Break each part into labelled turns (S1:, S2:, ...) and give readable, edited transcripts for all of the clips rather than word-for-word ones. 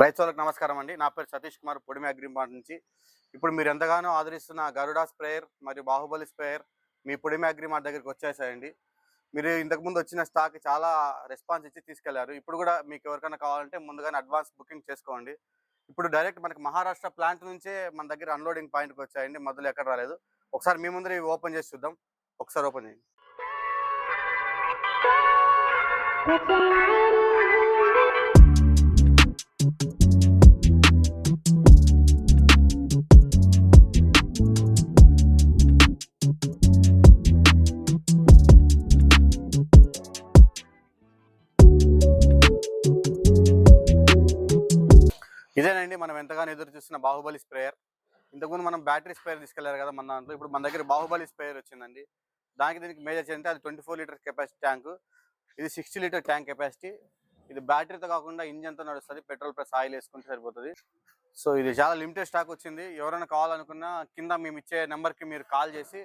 S1: రైతులకు నమస్కారం అండి. నా పేరు సతీష్ కుమార్, పొడిమి అగ్రిమార్ట్ నుంచి. ఇప్పుడు మీరు ఎంతగానో ఆదరిస్తున్న గరుడా స్ప్రేయర్ మరియు బాహుబలి స్ప్రేయర్ మీ పొడిమి అగ్రిమార్ట్ దగ్గరికి వచ్చేసాయండి. మీరు ఇంతకుముందు వచ్చిన స్టాక్ చాలా రెస్పాన్స్ ఇచ్చి తీసుకెళ్లారు. ఇప్పుడు కూడా మీకు ఎవరికైనా కావాలంటే ముందుగానే అడ్వాన్స్ బుకింగ్ చేసుకోండి. ఇప్పుడు డైరెక్ట్ మనకి మహారాష్ట్ర ప్లాంట్ నుంచే మన దగ్గర అన్లోడింగ్ పాయింట్కి వచ్చాయండి. మధ్యలో ఎక్కడ రాలేదు. ఒకసారి మీ ముందర ఇవి ఓపెన్ చేసి చూద్దాం. ఒకసారి ఓపెన్ చేయండి. ఇదేనండి మనం ఎంతగానో ఎదురు చూస్తున్న బాహుబలి స్ప్రేయర్. ఇంతకుముందు మనం బ్యాటరీ స్ప్రేయర్ తీసుకెళ్లారు కదా మన దాంట్లో. ఇప్పుడు మన దగ్గర బాహుబలి స్ప్రేయర్ వచ్చిందండి. దీనికి మేజర్ చేయంటే అది 24 లీటర్ కెపాసిటీ ట్యాంకు, ఇది 60 లీటర్ ట్యాంక్ కెపాసిటీ. ఇది బ్యాటరీతో కాకుండా ఇంజన్తో నడుస్తుంది. పెట్రోల్ ప్లస్ ఆయిల్ వేసుకుంటే సరిపోతుంది. సో ఇది చాలా లిమిటెడ్ స్టాక్ వచ్చింది. ఎవరైనా కావాలనుకున్నా కింద మేము ఇచ్చే నెంబర్కి మీరు కాల్ చేసి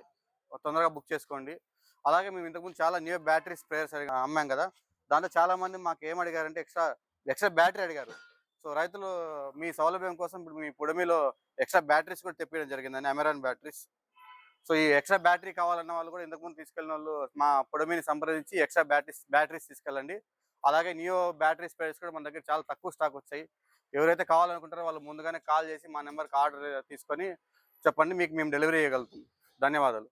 S1: తొందరగా బుక్ చేసుకోండి. అలాగే మేము ఇంతకుముందు చాలా న్యూ బ్యాటరీ స్ప్రేయర్స్ అమ్మాం కదా. దాంట్లో చాలామంది మాకు ఏం అడిగారంటే ఎక్స్ట్రా బ్యాటరీ అడిగారు. సో రైతులు మీ సౌలభ్యం కోసం ఇప్పుడు మీ పొడిమిలో ఎక్స్ట్రా బ్యాటరీస్ కూడా తెప్పించడం జరిగిందండి, అమెరాన్ బ్యాటరీస్. సో ఈ ఎక్స్ట్రా బ్యాటరీ కావాలన్న వాళ్ళు కూడా ఇంతకుముందు తీసుకెళ్ళిన వాళ్ళు మా పొడిమిని సంప్రదించి ఎక్స్ట్రా బ్యాటరీస్ తీసుకెళ్ళండి. అలాగే న్యూ బ్యాటరీ స్ప్రేయర్స్ కూడా మన దగ్గర చాలా తక్కువ స్టాక్ వచ్చాయి. ఎవరైతే కావాలనుకుంటారో వాళ్ళు ముందుగానే కాల్ చేసి మా నెంబర్కి ఆర్డర్ తీసుకొని చెప్పండి, మీకు మేము డెలివరీ చేయగలుగుతాం. ధన్యవాదాలు.